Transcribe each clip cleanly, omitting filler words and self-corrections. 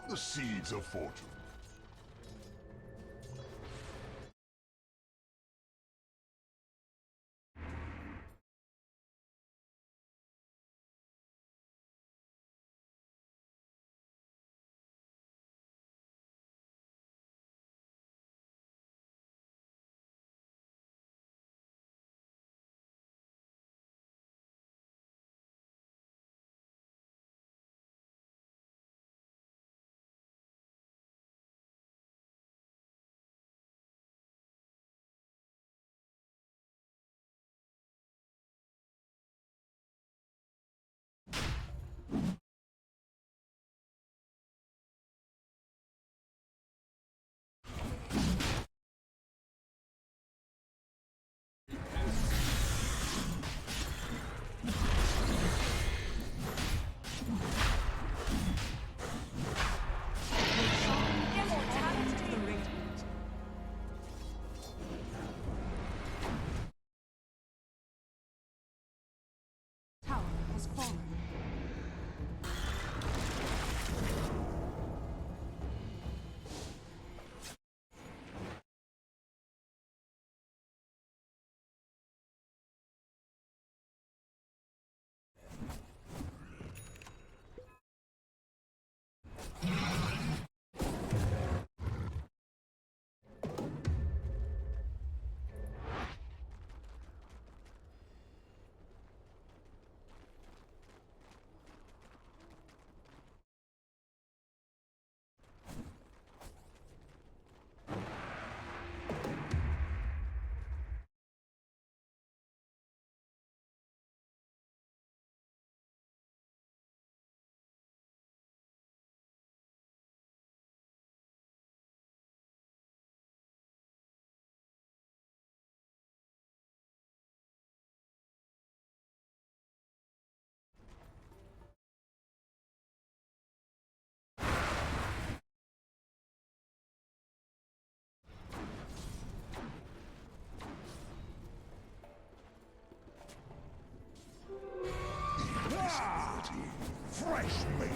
The seeds of fortune. Fresh meat.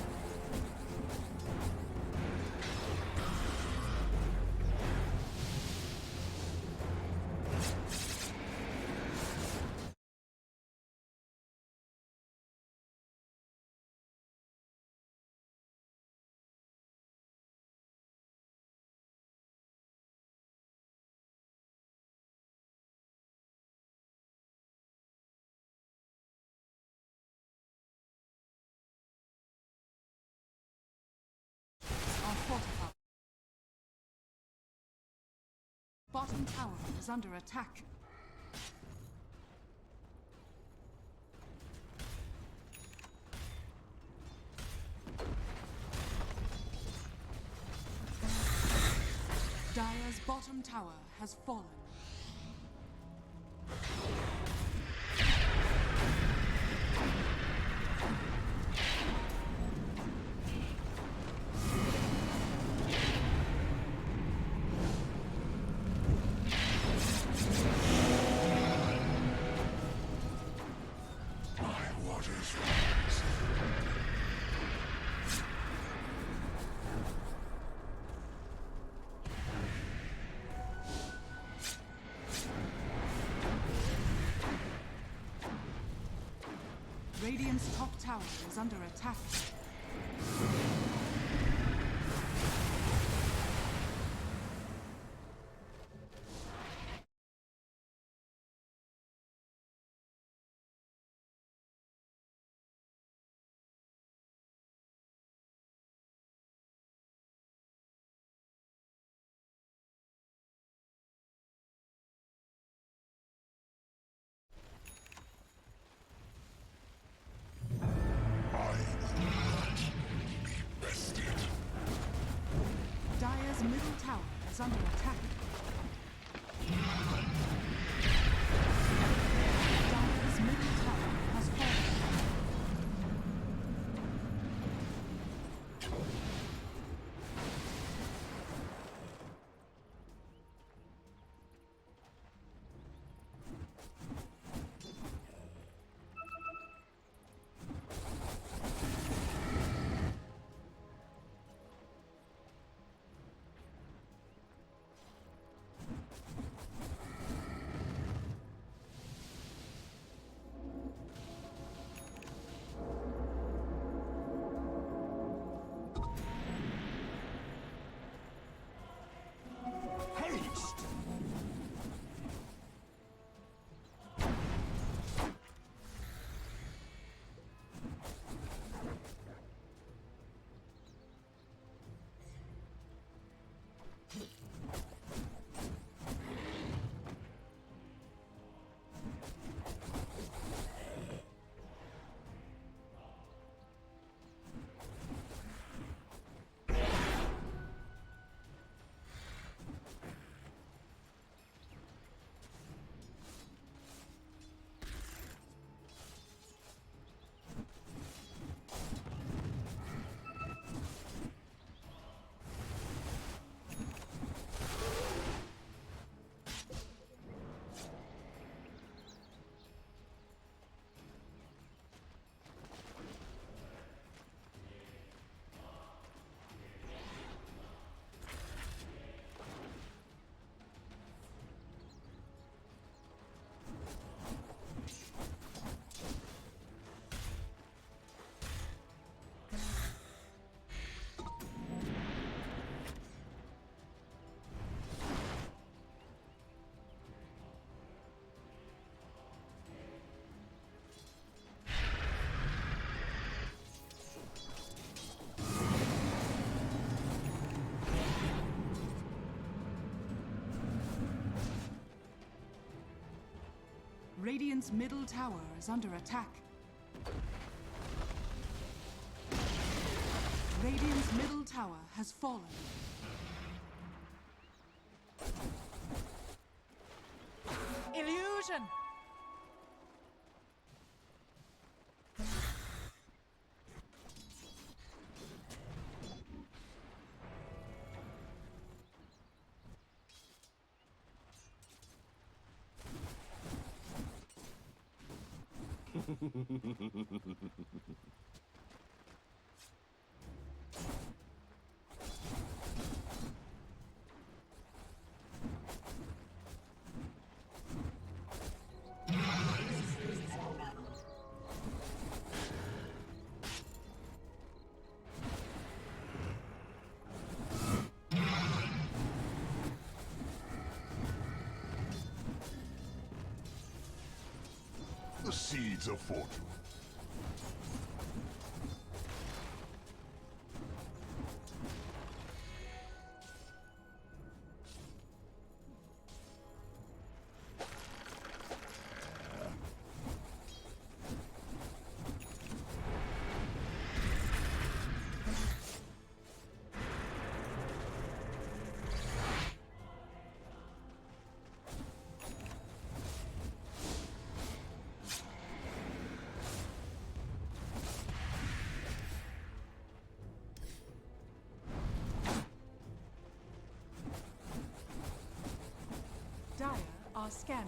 Bottom tower is under attack. Dire's bottom tower has fallen. Radiant's top tower is under attack. Dire's middle tower is under attack. Dire's middle tower has fallen. Radiant's middle tower is under attack. Radiant's middle tower has fallen. Illusion! The seeds of fortune. Dire are scanning.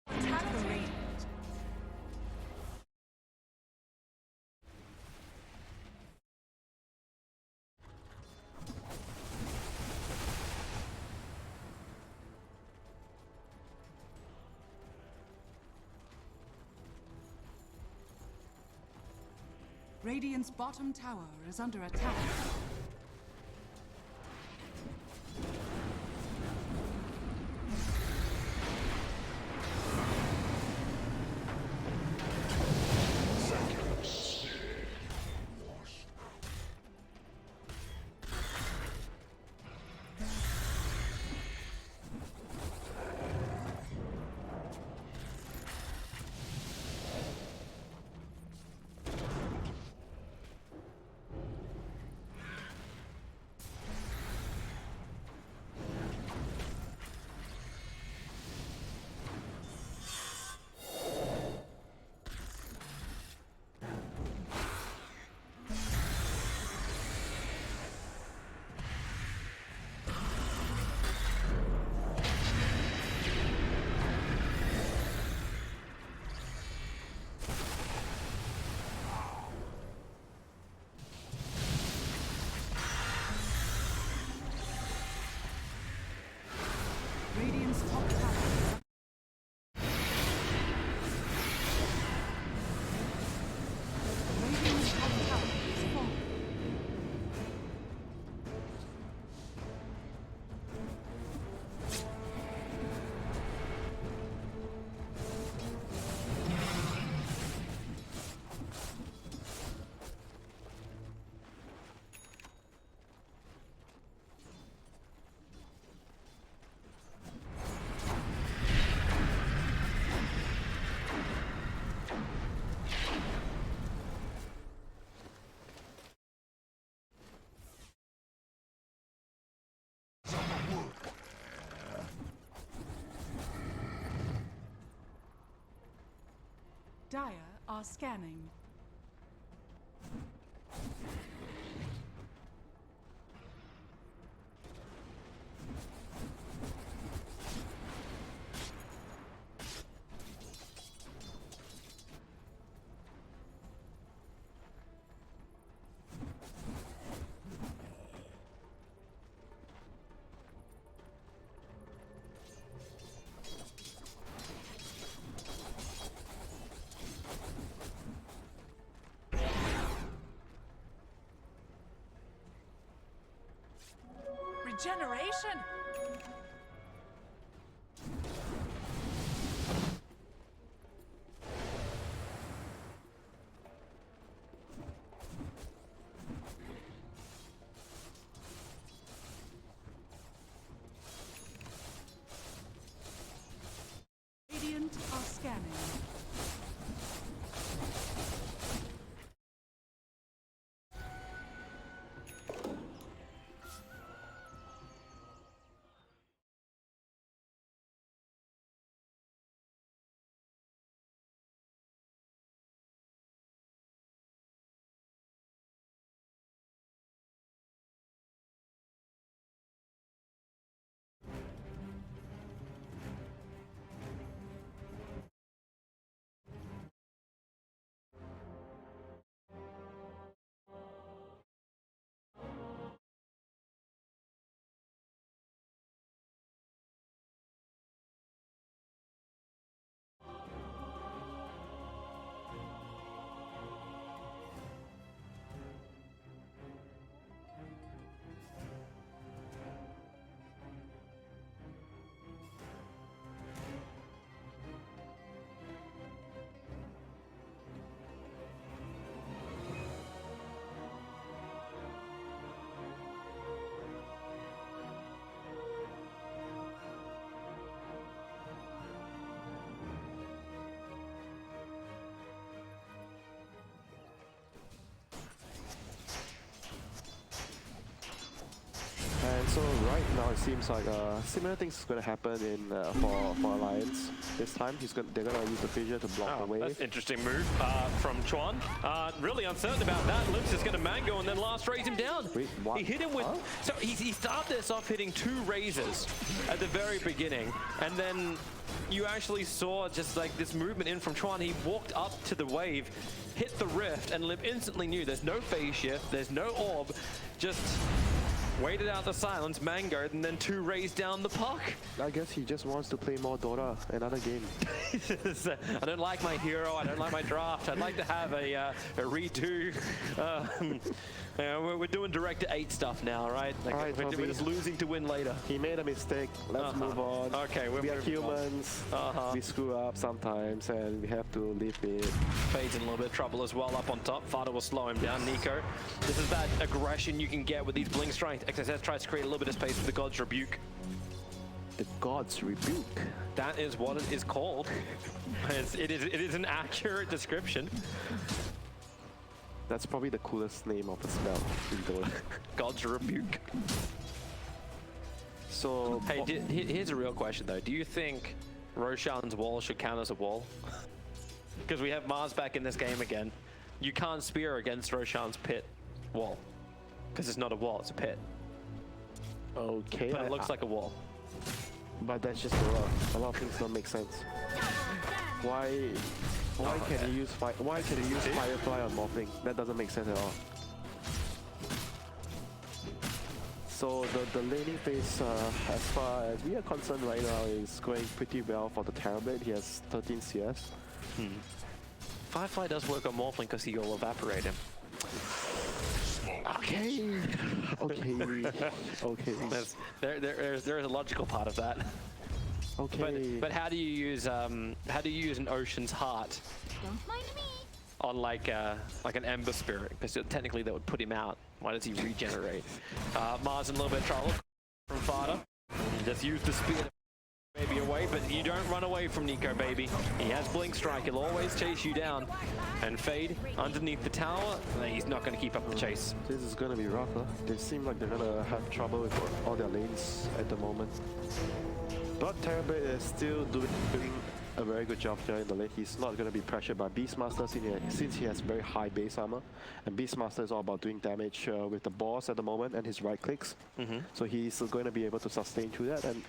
Attack the Radiant. Radiant's bottom tower is under attack. Radiant's top tower. Radiant's top tower is falling. Dire are scanning. Regeneration? Radiant are scanning. And so right now it seems like similar things is going to happen in for Alliance. This time they're going to use the fissure to block the wave. That's an interesting move from Chuan. Really uncertain about that. Luke's just going to mango and then last raise him down. Wait, what? He hit him with... So he started this off hitting 2 raises at the very beginning. And then you actually saw just like this movement in from Chuan. He walked up to the wave, hit the rift, and Lip instantly knew there's no phase shift, there's no orb, just waited out the silence, mangoed, and then 2 raised down the puck. I guess he just wants to play more Dota, another game. I don't like my hero, I don't like my draft, I'd like to have a redo. We're doing direct to 8 stuff now, right? Like, right, we're just losing to win later. He made a mistake. Let's move on. Okay, we are humans. We screw up sometimes, and we have to live with it. Fade's in a little bit of trouble as well up on top. Fada will slow him down. Nico, this is that aggression you can get with these blink strikes. XSS tries to create a little bit of space with the God's Rebuke. The God's Rebuke. That is what it is called. It is an accurate description. That's probably the coolest name of a spell in Dota. God's Rebuke. So, hey, here's a real question though. Do you think Roshan's wall should count as a wall? Because we have Mars back in this game again. You can't spear against Roshan's pit wall. Because it's not a wall, it's a pit. okay. But it looks like a wall. But that's just Dota. A lot of things don't make sense. Why can you use Firefly on Morphling? That doesn't make sense at all. So the laning phase, as far as we are concerned right now, is going pretty well for the Terrorblade. He has 13 CS. Firefly does work on Morphling because he will evaporate him. Okay. There's a logical part of that. Okay. But how do you use an Ocean's Heart? Don't mind me. On like an Ember Spirit, because technically that would put him out. Why does he regenerate? Mars in a little bit of trouble from Fada. Just use the spear to baby away, but you don't run away from Nico, baby. He has Blink Strike, he'll always chase you down. And Fade underneath the tower, he's not going to keep up the chase. This is going to be rough, huh? They seem like they're going to have trouble with all their lanes at the moment. But Terrorblade is still doing a very good job here in the lane. He's not going to be pressured by Beastmaster since he has very high base armor. And Beastmaster is all about doing damage with the boss at the moment and his right clicks. So he's going to be able to sustain through that. And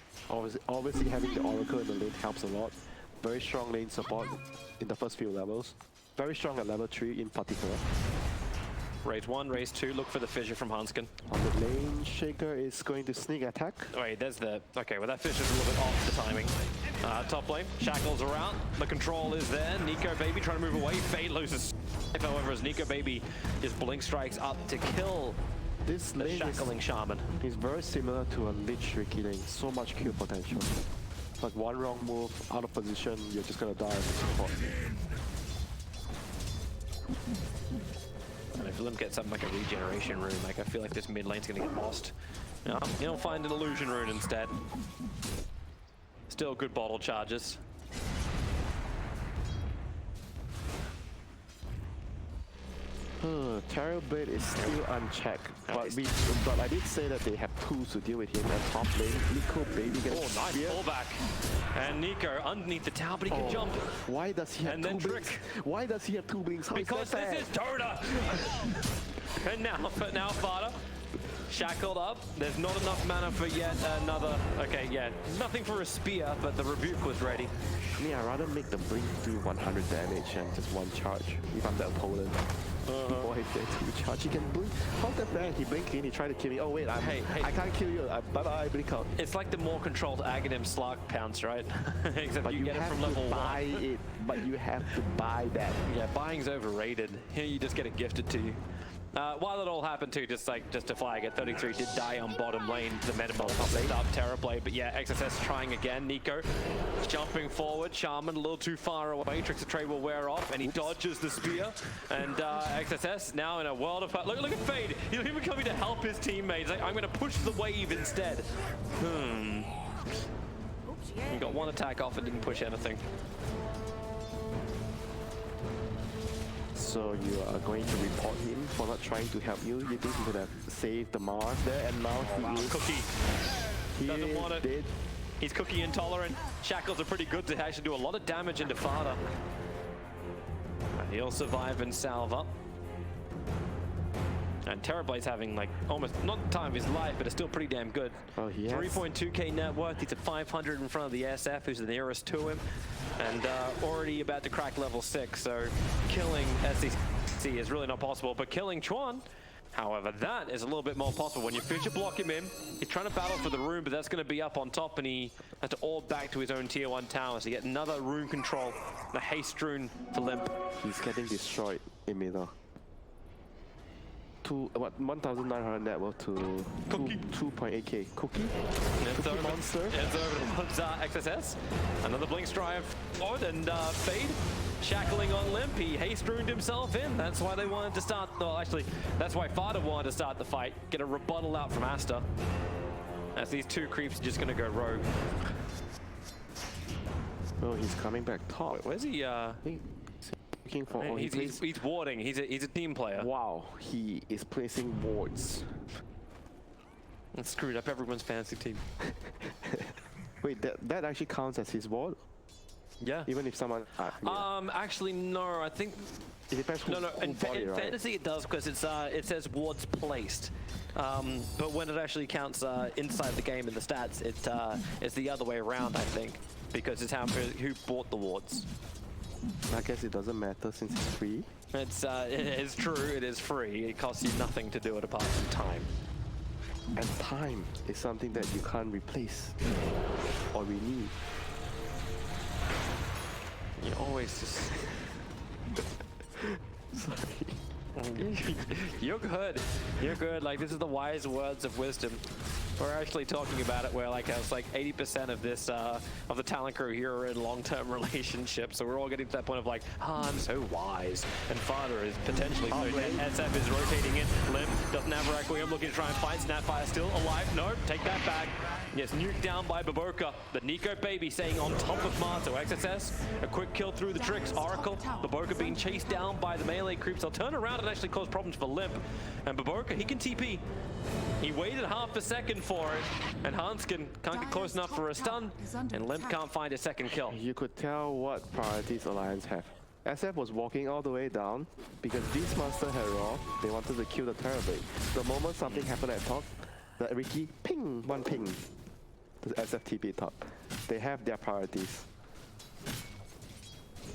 obviously having the Oracle in the lane helps a lot. Very strong lane support in the first few levels. Very strong at level 3 in particular. Raise 1, raise 2, look for the fissure from Hanskin. On the lane, Shaker is going to sneak attack. Wait, there's the... Okay, well that fissure's a little bit off the timing. Top lane, Shackles around, the control is there. Nico Baby trying to move away, Fade loses. However, as Nico Baby just blink strikes up to kill This the lane shackling shaman. is very similar to a Lich Ricky lane. So much kill potential. Like one wrong move, out of position, you're just gonna die as a support. And if Limp gets something like a regeneration rune, like I feel like this mid lane's gonna get lost. No, he'll find an illusion rune instead. Still good bottle charges. Terrorblade is still unchecked, but I did say that they have tools to deal with him at top lane. Nico baby gets Nice pullback. And Nico underneath the tower, but he can jump. Why does he have And two then blinks? Why does he have two blinks? How Because that this is Dota! And now Fada, shackled up. There's not enough mana for yet another. Okay, yeah, nothing for a spear, but the rebuke was ready. I mean, I'd rather make the blink do 100 damage and just one charge if I'm the opponent. Before he gets two charge, he can blink. How's that fair? He blinked in, he tried to kill me. Oh wait, I can't kill you. Bye-bye, blink out. It's like the more controlled Aghanim Slark pounce, right? Except But you get it have from to level 1. buy it. But you have to buy that. Yeah, buying's overrated. Here you just get it gifted to you. While it all happened too, just to flag it, 33 did die on bottom lane. The Metamorph popped up Terrorblade, but yeah, XSS trying again. Nico jumping forward, Shaman a little too far away. Tricks of Trade will wear off, and he dodges the spear. And XSS now in a world of hurt. Look at Fade. He's even coming to help his teammates. Like, I'm going to push the wave instead. He got one attack off and didn't push anything. So you are going to report him for not trying to help you. You think he could have saved the Mars there, and now he is. Cookie. He Doesn't want it. Dead. He's cookie intolerant. Shackles are pretty good to actually do a lot of damage into Fada. And he'll survive and salve up. And Terrorblade's having like almost not the time of his life, but it's still pretty damn good. Oh, he has 3.2k net worth. He's at 500 in front of the SF, who's the nearest to him, and already about to crack level 6. So killing SEC is really not possible, but killing Chuan, however, that is a little bit more possible. When you Fisher block him in, he's trying to battle for the rune, but that's going to be up on top, and he has to orb back to his own tier 1 tower. So you get another rune control, and a haste rune for Limp. He's getting destroyed in middle. 1,900 net worth to 2.8k. Cookie? It's over, monster. It's over to XSS. Another Blink Strike forward, and Fade shackling on Limp. He haste runed himself in. That's why they wanted to start. Well, actually, that's why Fada wanted to start the fight. Get a rebuttal out from Aster. As these two creeps are just going to go rogue. Oh, he's coming back top. Where's he? Looking for. Oh, he's warding. He's a team player. Wow, he is placing wards. It screwed up everyone's fantasy team. Wait, that actually counts as his ward? Yeah. Even if someone. Yeah. Actually, no. I think. It depends who, No. In right? fantasy, it does because it says wards placed. But when it actually counts inside the game in the stats, it's the other way around, I think, because it's who bought the wards. I guess it doesn't matter since it's free. It is true. It is free. It costs you nothing to do it apart from time. And time is something that you can't replace or renew. You always just. Sorry. You're good. You're good. Like, this is the wise words of wisdom. We're actually talking about it where like it's like 80% of this of the talent crew here are in long-term relationships, so we're all getting to that point of like, I'm so wise, and Fada is potentially so dead. SF is rotating in. Limp doesn't have Requiem, looking to try and fight. Snapfire still alive. No, take that back. Yes, nuked down by Baboka. The Nico baby staying on top of Marto. XSS, a quick kill through the tricks. Oracle, Baboka being chased down by the melee creeps. They'll turn around and actually cause problems for Limp. And Baboka, he can TP. He waited half a second for it, and Hanskin can't get close enough for a stun, and Limp can't find a second kill. You could tell what priorities Alliance have. SF was walking all the way down because Beastmaster had Raw. They wanted to kill the Terrorblade. The moment something happened at top, the Ricky ping, one ping. The SF TP top. They have their priorities.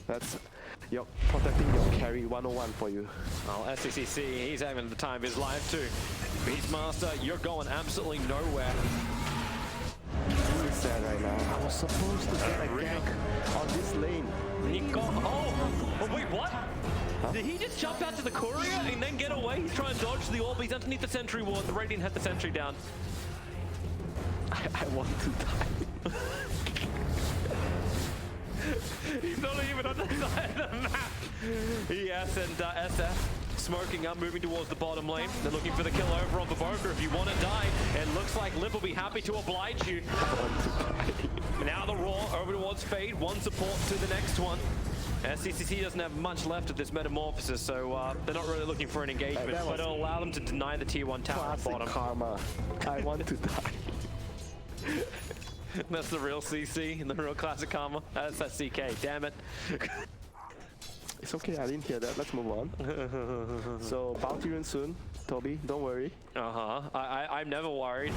That's protecting your carry 101 for you. Well, SCCC, he's having the time of his life too. Beastmaster, you're going absolutely nowhere. Really sad right now. I was supposed to get a gank on this lane. And he got, oh, wait, what? Did he just jump out to the courier and then get away? He's trying to dodge the orb. He's underneath the sentry ward. The Radiant had the sentry down. I want to die. He's not even on the side of the map. Yes, and SF smoking up, moving towards the bottom lane. They're looking for the kill over on the Boker. If you want to die, it looks like Lip will be happy to oblige you. Now the Raw over towards Fade. One support to the next one. SCCC doesn't have much left of this metamorphosis, so they're not really looking for an engagement, but it'll allow them to deny the tier 1 tower at bottom. Karma. I want to die. That's the real CC, the real classic karma. That's that CK, damn it. It's okay, I didn't hear that. Let's move on. So, bounty run soon. Toby, don't worry. I'm never worried.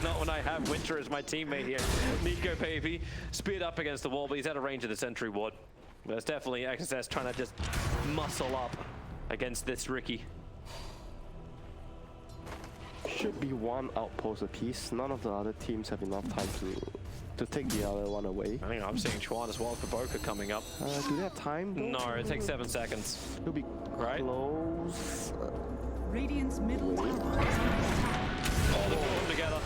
Not when I have Winter as my teammate here. Nico, baby, speared up against the wall, but he's out of range of the sentry ward. There's definitely XSS trying to just muscle up against this Ricky. Should be one outpost apiece. None of the other teams have enough time to take the other one away. I think I'm seeing Chuan as well for Boker coming up. Do they have time though? No, it takes 7 seconds. It'll be right? Close. Radiant's middle tower is under attack. All the two of them together.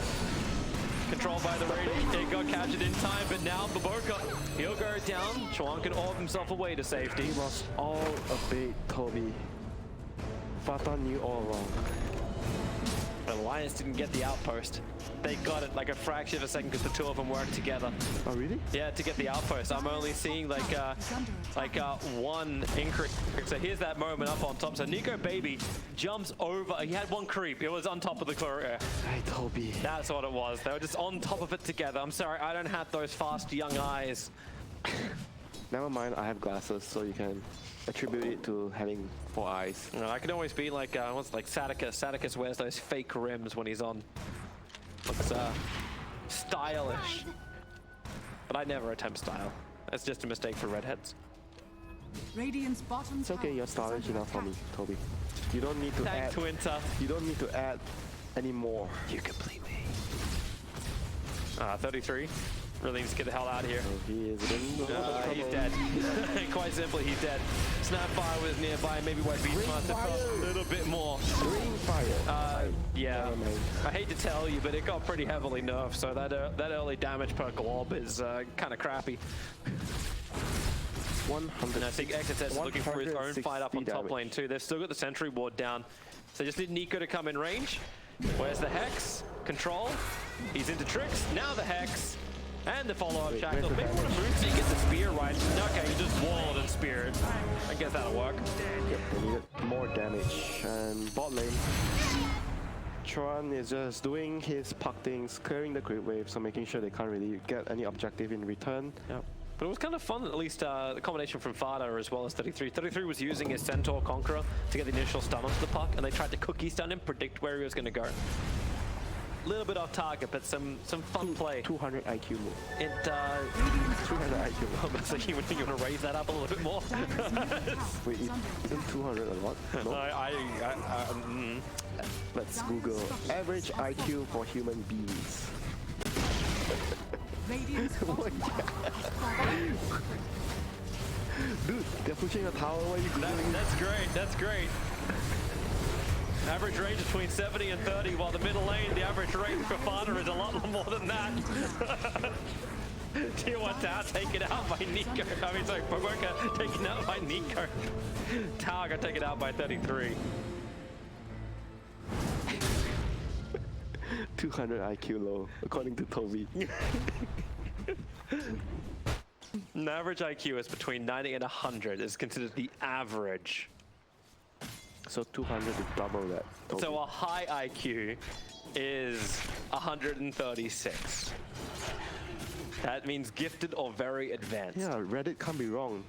Controlled by the Radiant. They got captured in time, but now the Boker, he'll go down. Chuan can orb himself away to safety. He was all a bait, Toby. Fata knew all along. But Alliance didn't get the outpost. They got it like a fraction of a second because the two of them worked together. Oh really? Yeah, to get the outpost. I'm only seeing like one increase. So here's that moment up on top. So Nico Baby jumps over. He had one creep. It was on top of the courier. Hey Toby. That's what it was. They were just on top of it together. I'm sorry, I don't have those fast young eyes. Never mind, I have glasses, so you can attribute it to having 4 eyes. No, I can always be like, what's like Saticus. Saticus wears those fake rims when he's on. Looks stylish. But I never attempt style. That's just a mistake for redheads. Radiant's bottom It's okay, you're stylish enough for me, Toby. You don't need to Thanks, add. Winter. You don't need to add any more. You complete me. 33. Really needs to get the hell out of here. Oh, he is in He's dead. Quite simply, he's dead. Snapfire was nearby, maybe White Beast must have got a little bit more. Ring fire. Yeah. I hate to tell you, but it got pretty heavily nerfed, so that early damage per glob is kind of crappy. 100. And I think XSS is looking for his own fight up on top lane too. They've still got the sentry ward down. So they just need Nico to come in range. Where's the Hex? Control. He's into tricks. Now the Hex. And the follow-up shackle. Maybe want to move so you get the spear right. Okay, you just walled and speared. I guess that'll work. Yep, they needed more damage. And bot lane, Chuan is just doing his puck things, clearing the creep wave, so making sure they can't really get any objective in return. Yep. But it was kind of fun, at least the combination from Fada as well as 33. 33 was using his Centaur Conqueror to get the initial stun onto the puck, and they tried to cookie stun him, predict where he was going to go. A little bit off target, but some fun play. 200 IQ move. It 200 IQ move. so you want to raise that up a little bit more? Wait, isn't 200 a lot? No? Let's Google average IQ for human beings. Radiant's bottom tower. Dude, they're pushing a tower. What are you doing? That's great. That's great. Average range between 70 and 30, while the middle lane, the average range for Fana is a lot more than that. Tier 1 tower taken out by Nico. I mean, sorry, Boker taken out by Nico. Tower got taken out by 33. 200 IQ low, according to Toby. An average IQ is between 90 and 100 is considered the average. So 200 is double that. Toby. So a high IQ is 136. That means gifted or very advanced. Yeah, Reddit can't be wrong.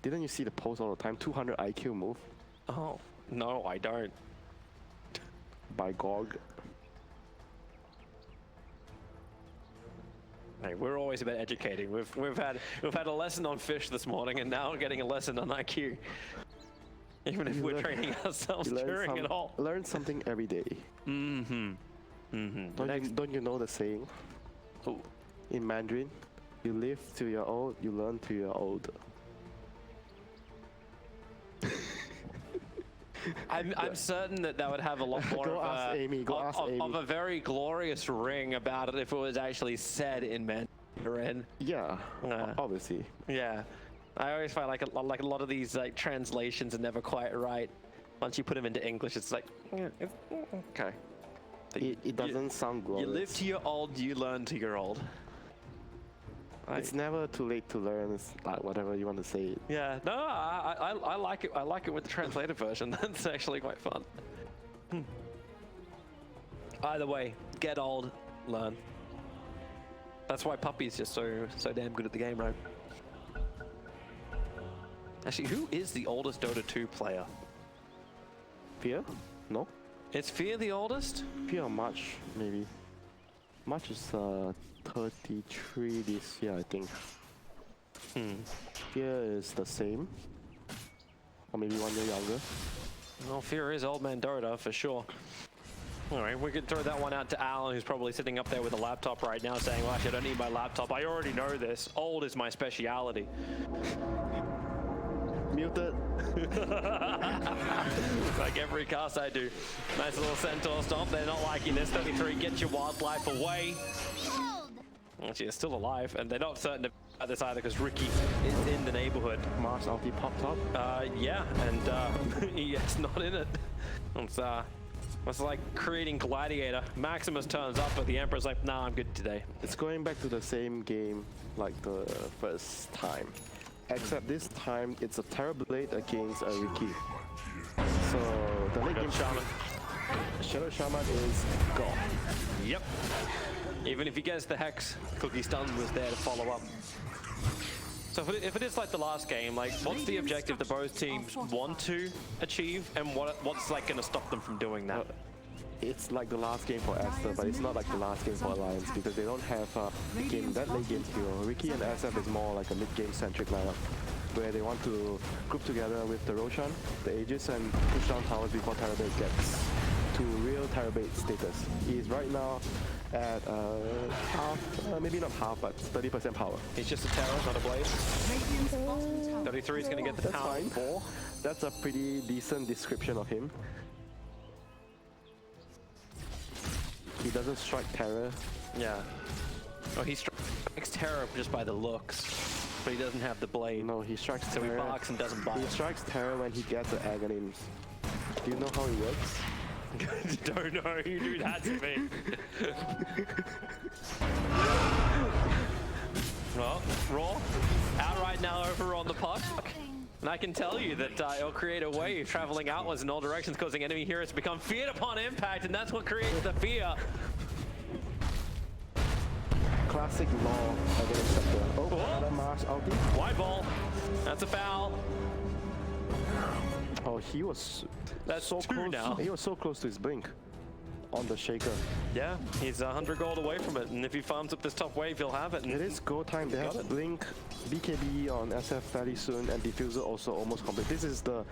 Didn't you see the post all the time? 200 IQ move Oh, no, I don't. by GOG. Hey, we're always about educating. We've had a lesson on fish this morning, and now we're getting a lesson on IQ. Even if we're training ourselves during it all. Learn something every day. Mm-hmm. Mm-hmm. Don't you know the saying? Oh. In Mandarin, you live till you're old, you learn till you're old. I'm certain that would have a lot more Go ask Amy, go ask of Amy. a very glorious ring about it if it was actually said in Mandarin. Yeah, obviously. Yeah, I always find like a lot of these like translations are never quite right. Once you put them into English, it's like, okay. It doesn't sound glorious. You live to your old, you learn to your old. It's never too late to learn. It's like whatever you want to say. Yeah, no, I like it. I like it with the translated version. That's actually quite fun. Either way, get old, learn. That's why Puppy's just so damn good at the game, right? Actually, who is the oldest Dota 2 player? Fear? No. Is Fear the oldest? Fear or March, maybe. March is 33 this year, I think. Fear is the same. Or maybe 1 year younger. Well, Fear is old man Dota for sure. All right, we could throw that one out to Alan, who's probably sitting up there with a laptop right now saying, well, actually, I don't need my laptop. I already know this. Old is my speciality. Muted. Like every cast I do. Nice little centaur stomp. They're not liking this. 33, get your wildlife away. Actually, it's still alive, and they're not certain about this either because Ricky is in the neighborhood. Mars ulti popped up. Yeah, and he's not in it. It's like creating Gladiator. Maximus turns up, but the Emperor's like, nah, I'm good today. It's going back to the same game like the first time. Except this time, it's a Terrorblade against a Ricky. So the late game Shaman. Shadow Shaman is gone. Yep. Even if he gets the Hex, Cookie Stun was there to follow up. So if it is like the last game, like what's the objective that both teams want to achieve, and what's like going to stop them from doing that? It's like the last game for Aster, but it's not like the last game for Alliance because they don't have that late game hero. Ricky and SF is more like a mid-game centric lineup where they want to group together with the Roshan, the Aegis, and push down towers before Terrorblade gets to real Terrorblade status. He is right now at half, maybe not half, but 30% power. He's just a Terror, not a Blade. 33 is going to get the That's power. fine. That's a pretty decent description of him. He doesn't strike Terror. Yeah. Oh, he strikes Terror just by the looks, but he doesn't have the blade. No, he strikes so Terror. he barks and doesn't bite. He strikes Terror when he gets the Aghanim's. Do you know how it works? Don't know, you do that to me. Well, Raw, out right now over on the puck. And I can tell you that it'll create a wave traveling outwards in all directions, causing enemy heroes to become feared upon impact, and that's what creates the fear. Classic law against Scepter. Oh, another Mars ulti. Wide ball. That's a foul. Oh, he was That's so two close. now. He was so close to his blink on the Shaker. Yeah, he's 100 gold away from it, and if he farms up this top wave, he'll have it. And It is go time. They have Blink, BKB on SF fairly soon, and Diffuser also almost complete. This is the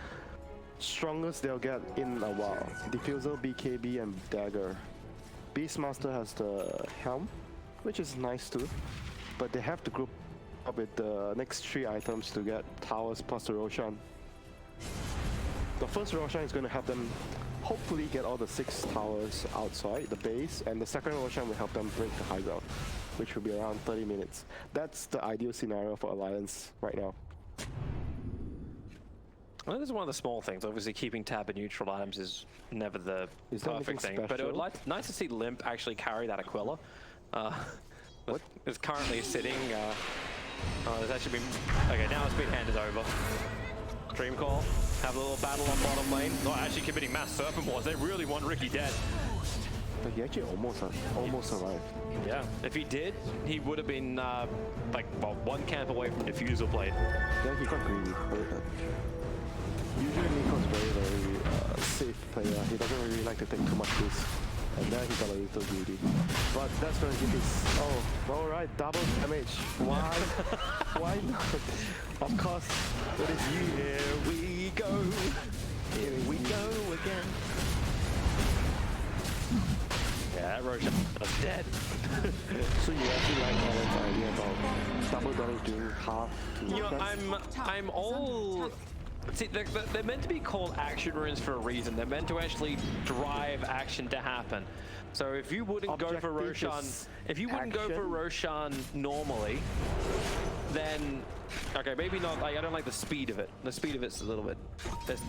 strongest they'll get in a while. Diffuser, BKB, and Dagger. Beastmaster has the Helm, which is nice too, but they have to group up with the next 3 items to get Towers plus the Roshan. The first Roshan is going to help them hopefully get all the 6 towers outside the base, and the second Roshan will help them break the high ground, which will be around 30 minutes. That's the ideal scenario for Alliance right now. Well, this is one of the small things. Obviously, keeping tab of neutral items is never the Is there perfect thing. anything But it would special? nice to see Limp actually carry that Aquila. What? It's currently sitting. There's actually been. Okay, now it's been handed over. Dream Call. Have a little battle on bottom lane. Oh, actually committing mass Serpent Wars. They really want Ricky dead. But he actually almost survived. Yeah. If he did, he would have been one camp away from Diffusal Blade. Then he got greedy. Usually Nico's very safe player. He doesn't really like to take too much risk. And then he got a little greedy. But that's gonna give his... Oh, alright, double damage. Why? Why not? Of course, it is you. Here we go. Here we go again. Yeah, Roshan is dead. So you actually like Alan's idea about double damage doing half to You know, Roshan? I'm all See, they're meant to be called action runes for a reason. They're meant to actually drive action to happen. So if you wouldn't go for Roshan, normally, then okay, maybe not. Like, I don't like the speed of it. The speed of it's a little bit.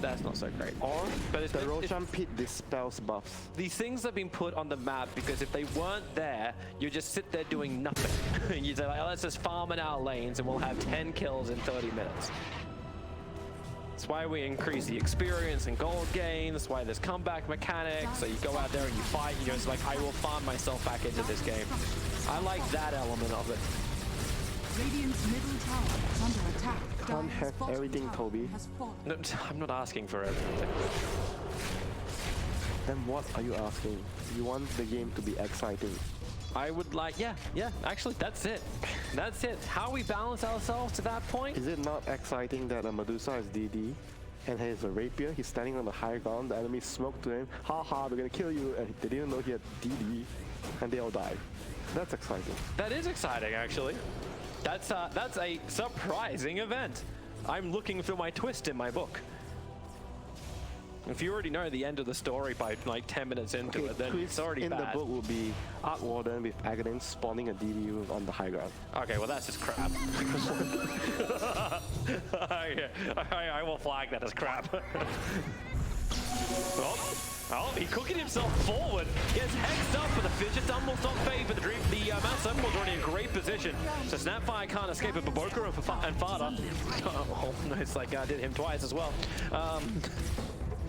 That's not so great. Or but it's, the Roshan Pit dispels buffs. These things have been put on the map because if they weren't there, you just sit there doing nothing. You say like, oh, let's just farm in our lanes and we'll have 10 kills in 30 minutes. That's why we increase the experience and gold gain. That's why there's comeback mechanics. So you go out there and you fight. You know, it's like I will farm myself back into this game. I like that element of it. Radiant's middle tower is under attack. Can't have Dire's bottom everything, tower Toby. has fallen. No, I'm not asking for everything. Then what are you asking? You want the game to be exciting. I would like, yeah, actually, that's it. That's it. How we balance ourselves to that point? Is it not exciting that a Medusa is DD and he has a rapier? He's standing on the high ground, the enemy smoked to him. Haha, we're gonna kill you, and they didn't know he had DD, and they all died. That's exciting. That is exciting, actually. That's a surprising event. I'm looking for my twist in my book. If you already know the end of the story by like 10 minutes into it, then it's already in bad. the book will be Arc Warden with Agadin spawning a DD on the high ground. Okay, well that's just crap. I will flag that as crap. Oh, he cooking himself forward. Gets hexed up, but the Fidget Dumble's not favored. The Mass Summon's already in great position. So Snapfire can't escape it, but Boker and Fada. Oh, no, it's like I did him twice as well.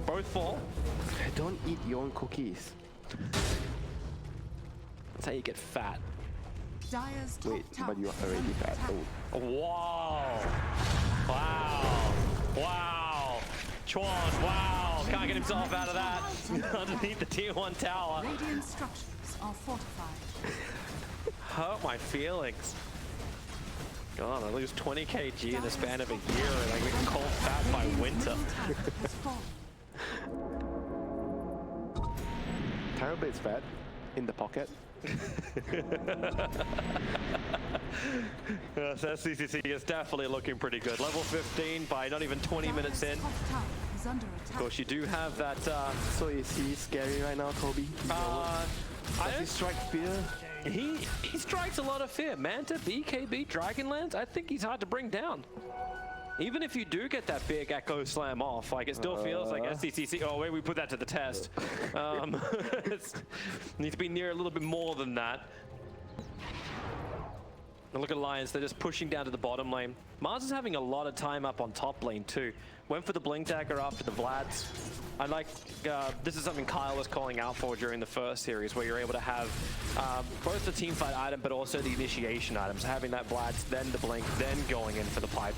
Both fall. Don't eat your own cookies. That's how you get fat. Dire's top Wait, tower but you're is already under fat. attack. Oh. Wow. Wow. Wow. Chuan, wow. Can't get himself out of that. Underneath the tier 1 tower. Radiant structures are fortified. Hurt my feelings. God, I lose 20 kg in the span of a year and I get called fat by winter. Middle tower has fallen. Terrorbait's fat in the pocket. Yes, SCCC is definitely looking pretty good. Level 15 by not even 20 minutes in. Top tower is under Of attack. course, you do have that. So is he scary right now, Toby? I Does he don't, strike fear? he strikes a lot of fear. Manta, BKB, Dragonlance, I think he's hard to bring down. Even if you do get that big Echo Slam off, like it still feels like SCCC. Oh, wait, we put that to the test. Needs to be near a little bit more than that. And look at Alliance, they're just pushing down to the bottom lane. Mars is having a lot of time up on top lane too. Went for the Blink Dagger after the Vlads. I like, this is something Kyle was calling out for during the first series, where you're able to have both the teamfight item, but also the initiation items. Having that Vlads, then the Blink, then going in for the pipe,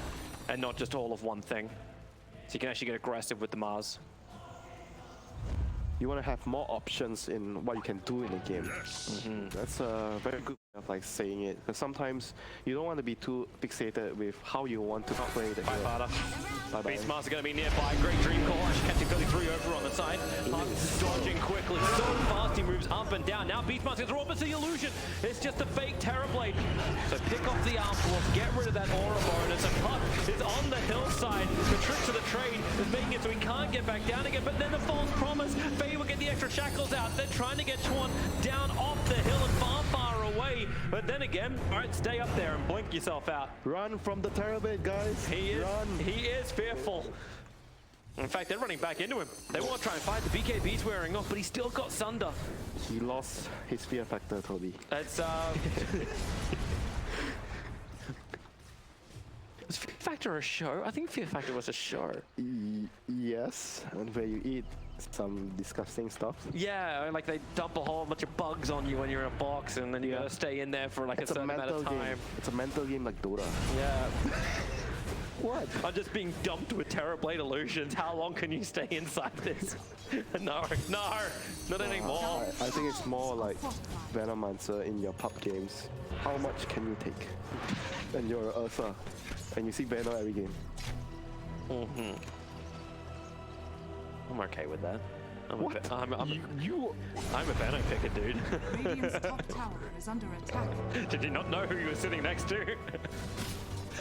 and not just all of one thing. So you can actually get aggressive with the Mars. You want to have more options in what you can do in the game. That's a very good way of like saying it. Because sometimes you don't want to be too fixated with how you want to play the game. Bye, Bye-bye. Beastmaster going to be nearby. Great Dream Call. Actually catching 33 over on the side. Hunt's dodging quickly. So fast he moves up and down. Now Beastmaster gets robbed. It's the illusion. It's just a fake Terrorblade. So pick off the Arm Dwarf. Get rid of that Aura bonus. And Puck is on the hillside. The tricks of the trade is making it so he can't get back down again. But then the false promise. Faye will get the extra shackles out. They're trying to get Chuan down off the hill and far away. But then again, all right, stay up there and blink yourself out. Run from the Terrorblade, guys. He is. Run. He is fearful. In fact, they're running back into him. They want to try and fight. The BKB's wearing off, but he's still got Sunder. He lost his fear factor, Toby. That's Was Fear Factor a show? I think Fear Factor was a show. Yes, and where you eat some disgusting stuff. Yeah, like they dump a whole bunch of bugs on you when you're in a box, and then you gotta stay in there for like It's a certain amount of time. game. It's a mental game like Dota. Yeah. What? I'm just being dumped with Terrorblade illusions. How long can you stay inside this? No, not anymore. I think it's more like Venomancer in your pub games. How much can you take? And you're Ursa, and you see Venom every game. I'm okay with that. I'm What? I'm a Venom picker, dude. Radiant's top tower is under attack. Did you not know who you were sitting next to?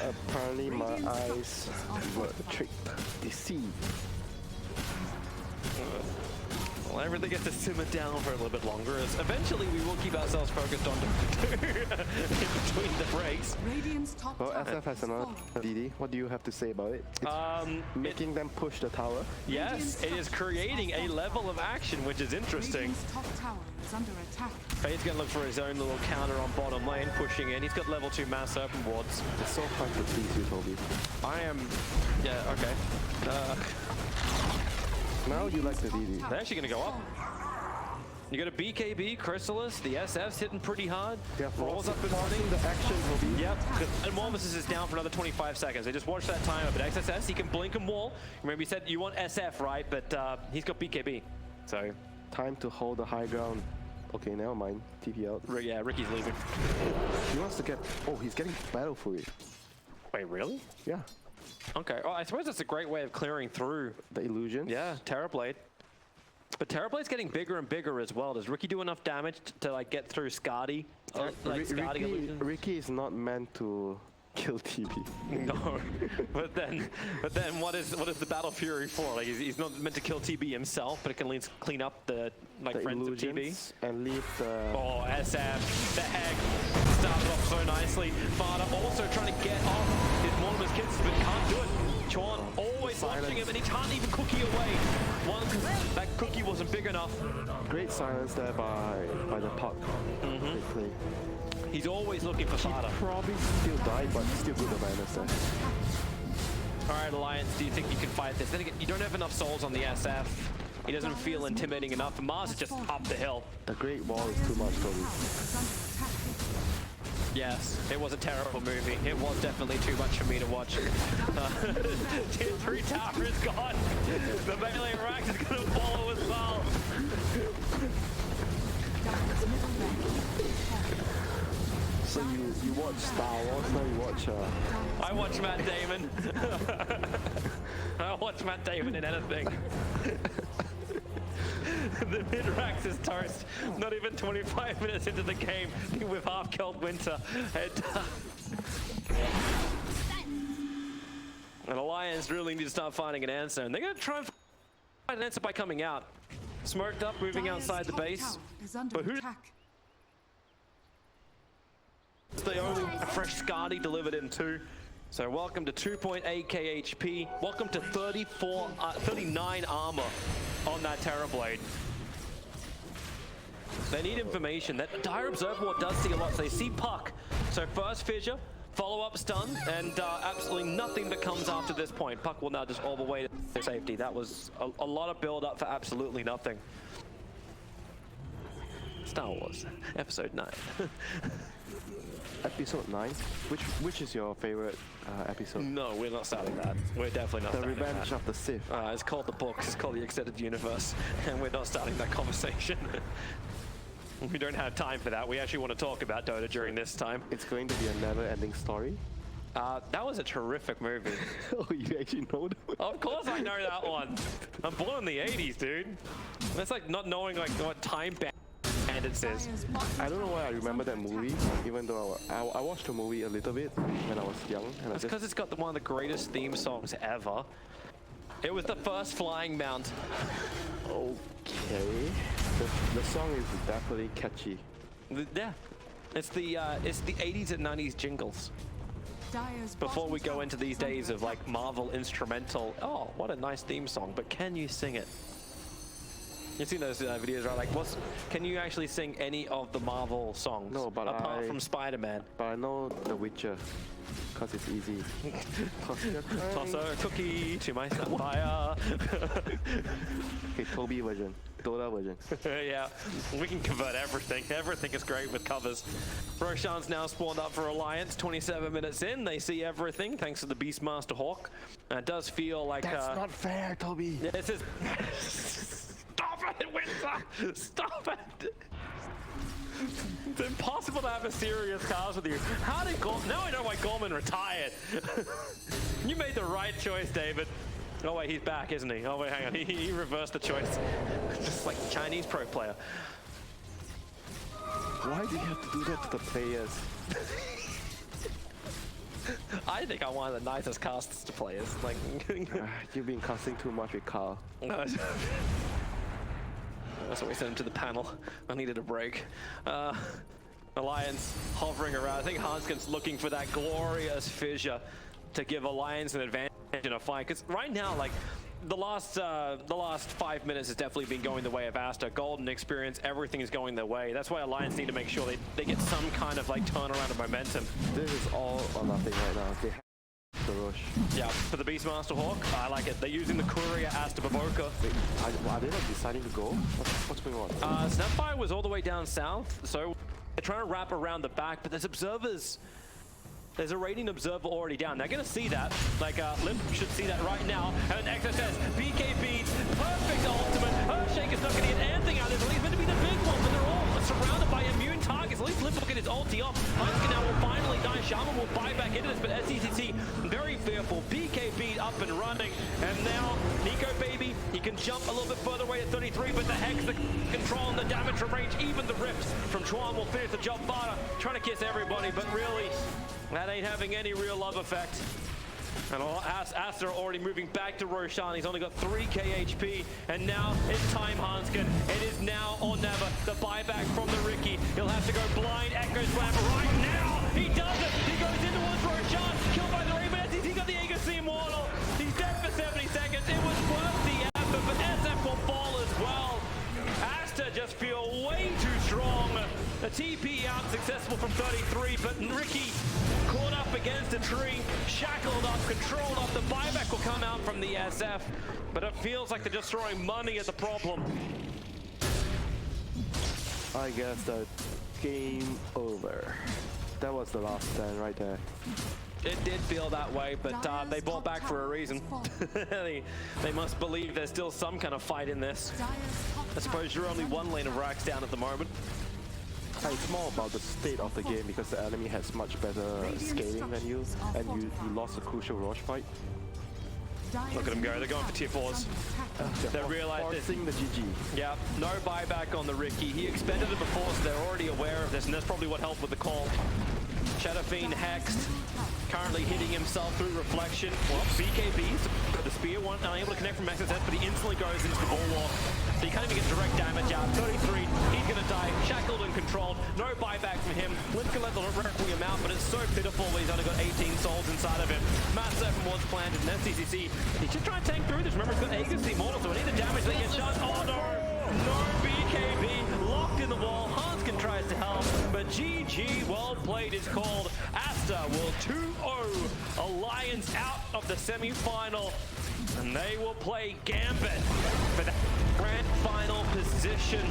Apparently my eyes were tricked, deceived. Well, everything gets to simmer down for a little bit longer, as eventually we will keep ourselves focused on in between the breaks. Radiant's top Well, tower SF has another DD. What do you have to say about it? It's making them push the tower. Yes, it is creating a level of action, which is interesting. Radiant's top tower is under attack. He's going to look for his own little counter on bottom lane, pushing in. He's got level 2 mass open wards. It's so hard to please you, Toby. I am... Yeah, okay. Now you like the DD. They're actually going to go up. You got a BKB, Chrysalis, the SF's hitting pretty hard. Yeah, Rolls up and running. the action, Toby. Yep, and Mormosis is down for another 25 seconds. They just watch that timer, but XSS, he can blink and wall. Remember, you said you want SF, right? But he's got BKB, so... Time to hold the high ground. Okay, never mind. TP out. Yeah, Ricky's leaving. He wants to get... Oh, he's getting battle fury. Wait, really? Yeah. Okay, well, I suppose that's a great way of clearing through. The illusion. Yeah, Terrorblade. But Terrorblade's getting bigger and bigger as well. Does Ricky do enough damage to like get through Skadi? Ricky is not meant to kill TB. No, but then what is the Battle Fury for? Like he's not meant to kill TB himself, but it can at least clean up the friends of TB and leave the... Oh, SF, the heck started off so nicely. Farda also trying to get off his Mortimer's kids, but can't do it. Chuan always watching him, and he can't even cookie away. One, because that cookie wasn't big enough. Great silence there by the puck. He's always looking for Farda. Probably still died, but still good awareness there. Alright, Alliance, do you think you can fight this? Then again, you don't have enough souls on the SF. He doesn't feel intimidating enough, and Mars is just up the hill. The Great Wall is too much, Toby. Yes, it was a terrible movie. It was definitely too much for me to watch. Tier 3 tower is gone. The melee rack is going to follow as well. So you watch Star Wars, now you watch... I watch Matt Damon. I watch Matt Damon in anything. The mid-rax is toast. Not even 25 minutes into the game, we've half-killed Winter. And Alliance really need to start finding an answer, and they're going to try and find an answer by coming out. Smoked up, moving outside the base. But who... The only fresh Skadi delivered in 2. So welcome to 2.8k HP. Welcome to 39 armor on that Terrorblade. They need information. That Dire Observer does see a lot. So they see Puck. So first fissure, follow-up stun, and absolutely nothing that comes after this point. Puck will now just all the way to safety. That was a lot of build-up for absolutely nothing. Star Wars, Episode 9. Episode 9? Which is your favorite episode? No, we're not starting that. We're definitely not starting that. The Revenge of the Sith. It's called the books, it's called the Extended Universe, and we're not starting that conversation. We don't have time for that. We actually want to talk about Dota during this time. It's going to be a never-ending story. That was a terrific movie. Oh, you actually know that? Of course I know that one. I'm born in the 80s, dude. That's like not knowing like what time bandits is. I don't know why I remember that movie, even though I watched the movie a little bit when I was young. And That's because it's got one of the greatest theme songs ever. It was the first flying mount. Okay. The song is definitely catchy. Yeah. It's the 80s and 90s jingles. Before we go into these days of like Marvel instrumental, oh, what a nice theme song, but can you sing it? You've seen those videos, right? Like, can you actually sing any of the Marvel songs? No, but apart from Spider-Man. But I know The Witcher, because it's easy. Toss a cookie to my fire. Okay, Toby version. Dota version. Yeah, we can convert everything. Everything is great with covers. Roshan's now spawned up for Alliance. 27 minutes in, they see everything thanks to the Beastmaster Hawk. And it does feel like... That's not fair, Toby. Yeah, this is... Stop it, Winter! Stop it! It's impossible to have a serious cause with you. How did Gorman... Now I know why Gorman retired. You made the right choice, David. Oh wait, he's back, isn't he? Oh wait, hang on, he reversed the choice. Just like Chinese pro player. Why do you have to do that to the players? I think I'm one of the nicest casts to players. Like, You've been casting too much with Carl. that's why we sent him to the panel. I needed a break. Alliance hovering around. I think Hanskin's looking for that glorious fissure to give Alliance an advantage in a fight. Because right now, like, the last 5 minutes has definitely been going the way of Aster. Golden experience, everything is going their way. That's why Alliance need to make sure they get some kind of like turnaround of momentum. This is all or nothing right now. They have the rush. Yeah, for the Beastmaster Hawk, I like it. They're using the Courier Aster Baboka. Wait, are they not deciding to go? What's going on? Snapfire was all the way down south, so they're trying to wrap around the back, but there's observers. There's a raiding observer already down. They're going to see that. Like, Lip should see that right now. And XSS, BK beats, perfect ultimate. Earthshaker's not going to get anything out of this. He's meant to be the big one, but they're all surrounded by immune targets. At least Lip will get his ulti off. Hanskin now will finally die. Shaman will buy back into this, but SCCC very fearful. BK beat up and running. And now, Nico Baby, he can jump a little bit further away at 33, but the Hex, the control, and the damage from range, even the rips from Chuan will finish the job. Bada trying to kiss everybody, but really, that ain't having any real love effect. And Aster already moving back to Roshan. He's only got 3k HP. And now it's time, Hanskin. It is now or never. The buyback from the Ricky. He'll have to go blind Echo Slam right now. He does it. He goes in towards Roshan. Killed by the Raven. He's got the Aegis Immortal. He's dead for 70 seconds. It was worth the effort, but SF will fall as well. Aster just feel way too strong. The TP out successful from 33, but Ricky caught up against a tree, shackled up, controlled up. The buyback will come out from the SF, but it feels like they're just throwing money at the problem. I guess that game over. That was the last stand right there. It did feel that way, but they bought back for a reason. they must believe there's still some kind of fight in this. I suppose you're only one lane of racks down at the moment. It's more about the state of the game because the enemy has much better scaling than you, and you lost a crucial Roche fight. Look at them go, they're going for tier 4s. They realize this. Forcing the GG. Yeah, no buyback on the Ricky. He expended it before, so they're already aware of this, and that's probably what helped with the call. Shadowfiend hexed, currently hitting himself through reflection. Well, BKB's got the spear one, unable to connect from XSS, but he instantly goes into the bulwark. So you can't even get direct damage out. 33, he's gonna die, shackled and controlled. No buyback from him. Limp can let the Requiem out, but it's so pitiful that he's only got 18 souls inside of him. Mass 7 was planted, and SCCC, he's just trying to tank through this. Remember, he's got Aegis Immortal, so he needs the damage that gets done. Oh no! No BKB, locked in the wall. Hanskin tries to help, but GG, well played is called. Aster will 2-0 Alliance out of the semi-final, and they will play Gambit for the grand final position.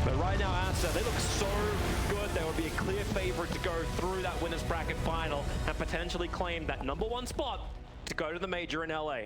But right now, Aster, they look so good. They would be a clear favorite to go through that winners bracket final and potentially claim that #1 spot to go to the major in LA.